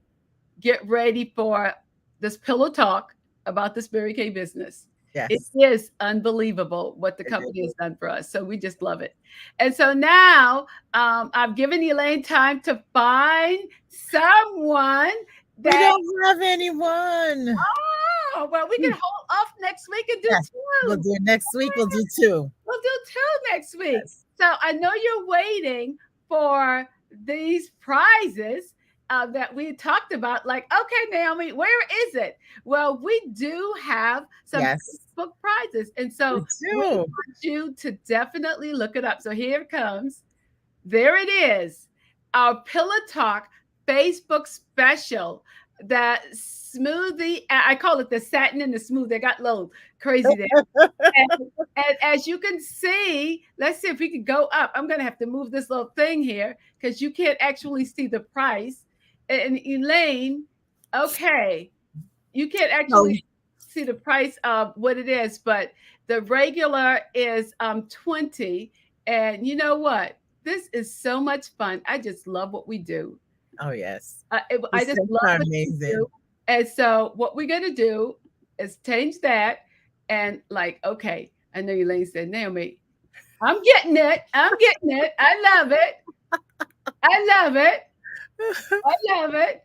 get ready for this pillow talk about this Mary Kay business. Yes. It is unbelievable what the company has done for us. So we just love it. And so now I've given Elaine time to find someone We that, don't have anyone. well, we can hold off next week and do Yes, two. We'll do it next week. We'll do 2. We'll do 2 next week. So I know you're waiting for these prizes that we talked about. Like, okay, Naomi, where is it? Well, we do have some Facebook prizes. And so we want you to definitely look it up. So here it comes. There it is. Our Pillow Talk Facebook special. The smoothie, I call it the satin and the smoothie. I got a little crazy there. and as you can see, let's see if we can go up. I'm going to have to move this little thing here because you can't actually see the price. And Elaine, okay, you can't actually see the price of what it is, but the regular is 20. And you know what? This is so much fun. I just love what we do. Oh, yes. I just love what we do. And so what we're going to do is change that. And like, okay, I know Elaine said, Naomi, I'm getting it. I'm getting it. I love it. I love it. I love it.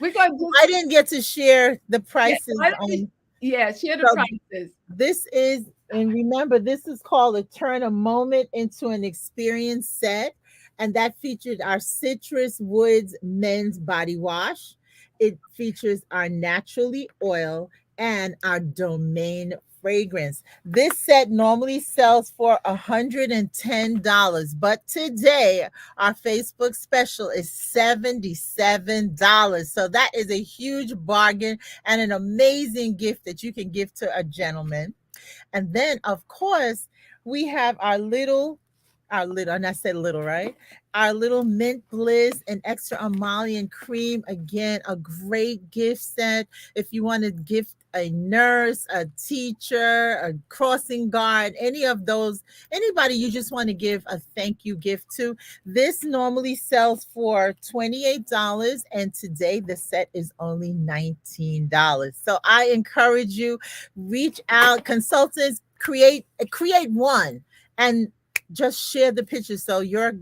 We're going to I didn't get to share the prices. Share the prices. This is, and remember, this is called a Turn a Moment into an Experience set. And that featured our Citrus Woods men's body wash. It features our Naturally Oil and our Domain fragrance. This set normally sells for $110, but today our Facebook special is $77. So that is a huge bargain and an amazing gift that you can give to a gentleman. And then, of course, we have our little, and I said little, right? Our little Mint Bliss and extra emollient cream. Again, a great gift set. If you want to gift a nurse, a teacher, a crossing guard, any of those, anybody you just want to give a thank you gift to, this normally sells for $28. And today the set is only $19. So I encourage you, reach out, consultants, create one and just share the pictures so your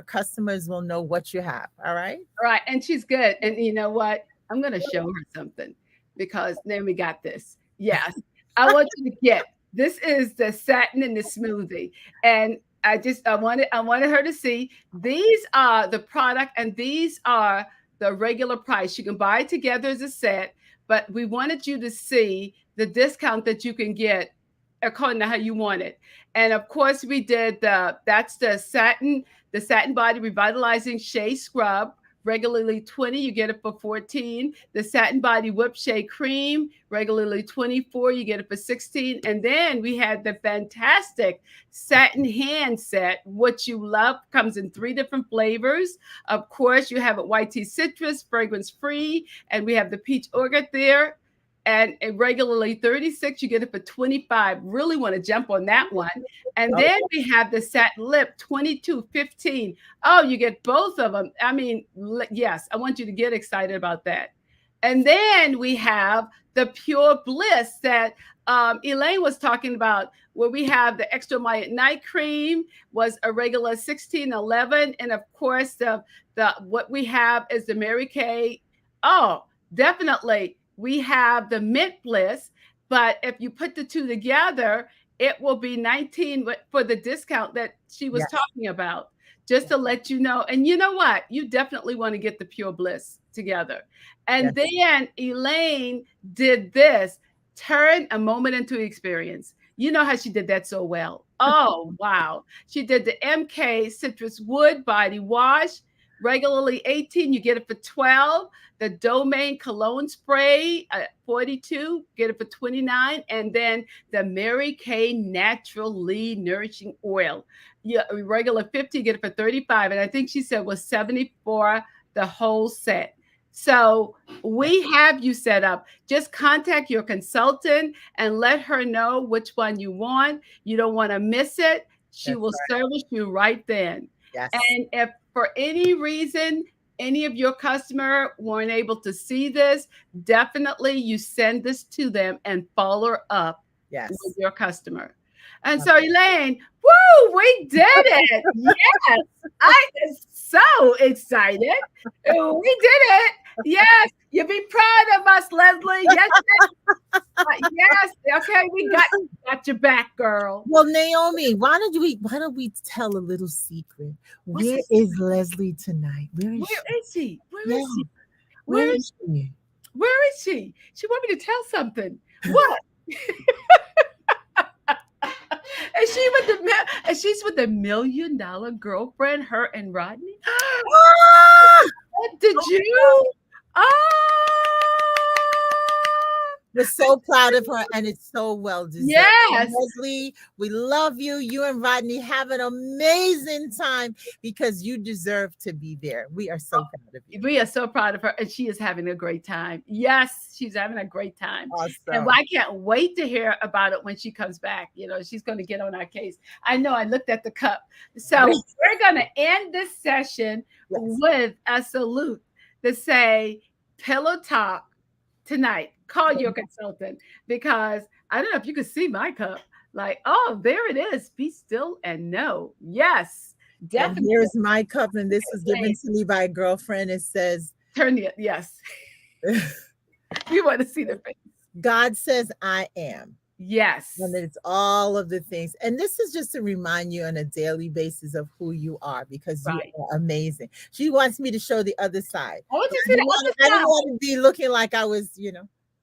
customers will know what you have. All right. All right. And she's good. And you know what? I'm going to show her something because then we got this. Yes. I want you to get, this is the satin and the smoothie. And I wanted her to see these are the product and these are the regular price. You can buy it together as a set, but we wanted you to see the discount that you can get according to how you want it. And of course we did that's the satin body revitalizing shea scrub regularly $20, you get it for $14. The Satin Body Whip Shea Cream, regularly $24, you get it for $16. And then we had the fantastic Satin Hand Set, What You Love, comes in 3 different flavors. Of course, you have it white tea citrus, fragrance free, and we have the peach orchid there. And regularly $36, you get it for $25. Really want to jump on that one. And then we have the satin lip, $22.15. Oh, you get both of them. I mean, yes, I want you to get excited about that. And then we have the Pure Bliss that Elaine was talking about, where we have the Extra Mild Night Cream was a regular $16.11. And of course, the what we have is the Mary Kay. Oh, definitely. We have the Mint Bliss, but if you put the two together, it will be $19 for the discount that she was talking about, just to let you know. And you know what? You definitely want to get the Pure Bliss together. And then Elaine did this, turn a moment into experience. You know how she did that so well. Oh, wow. She did the MK Citrus Wood Body Wash, regularly $18, you get it for $12. The Domain Cologne Spray, $42, get it for $29. And then the Mary Kay Naturally Nourishing Oil, regular $50, get it for $35. And I think she said was $70 for the whole set. So we have you set up. Just contact your consultant and let her know which one you want. You don't want to miss it. She will service you right then. Yes. And if for any reason any of your customer weren't able to see this, definitely you send this to them and follow up with your customer. And so Elaine, woo, we did it. Yes, I am so excited. We did it. Yes, you be proud of us, Leslie. Yes, yes. Okay, we got your back, girl. Well, Naomi, why don't we tell a little secret? Where is Leslie tonight? Where is she? Where is she? Where is she? She want me to tell something. What? And she's with the $1 million girlfriend, her and Rodney. Did you? We're so proud of her, and it's so well deserved. Yes, Leslie, we love you. You and Rodney have an amazing time because you deserve to be there. We are so proud of you. We are so proud of her, and she is having a great time. Yes, she's having a great time. Awesome. And I can't wait to hear about it when she comes back. You know, she's going to get on our case. I know. I looked at the cup. So we're going to end this session with a salute to say, Pillow Talk tonight. Call your consultant, because I don't know if you can see my cup. Like, oh, there it is. Be still and know. Yes, definitely. And here's my cup, and this was given to me by a girlfriend. It says, "Turn it." Yes. We want to see the face. God says, "I am." Yes. And it's all of the things. And this is just to remind you on a daily basis of who you are, because you are amazing. She wants me to show the other side. I want to see the other side. I didn't want to be looking like I was,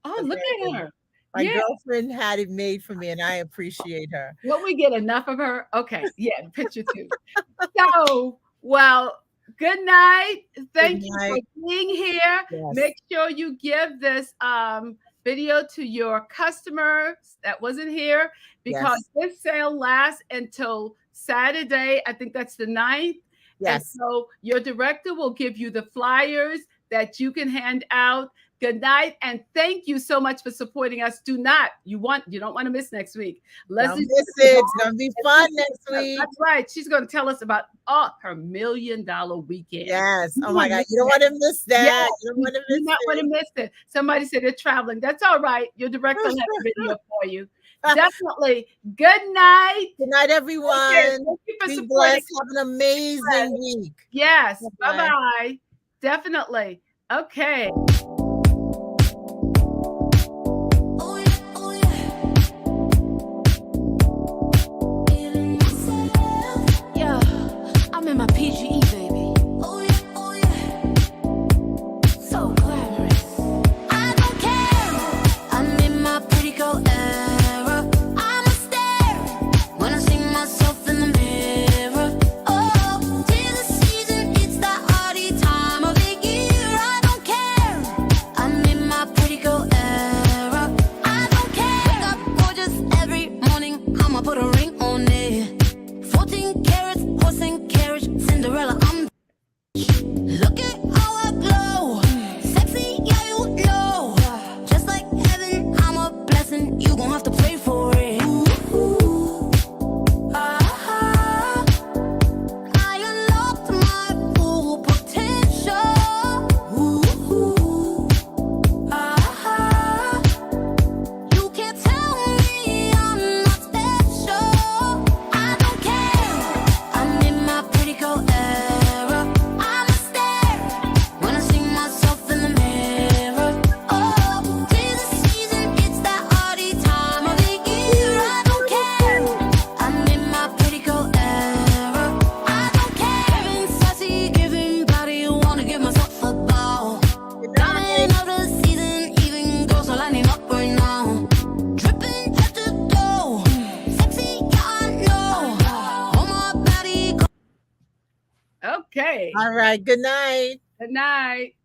Oh, look at her. My girlfriend had it made for me, and I appreciate her. Will we get enough of her? Okay. Yeah, picture 2. So, well, good night. Thank you for being here. Yes. Make sure you give this video to your customers that wasn't here, because this sale lasts until Saturday. I think that's the 9th. Yes. And so your director will give you the flyers that you can hand out. Good night, and thank you so much for supporting us. You don't want to miss next week. Leslie, it's gonna be fun next week. That's right. She's gonna tell us about her $1 million weekend. Yes. Oh my God, you don't want to miss that. Yes. You don't want to miss it. Somebody said they're traveling. That's all right. Your director has a video for you. Definitely. Good night. Good night, everyone. Thank you for supporting. Blessed. Have an amazing week. Yes. Bye-bye. Definitely. Okay. I'm in my PGE, baby. Oh yeah. So glamorous. I don't care. I'm in my pretty girl era. I'm a stare when I see myself in the mirror. Oh, 'tis the season, it's the hardy time of the Okay. All right. Good night. Good night.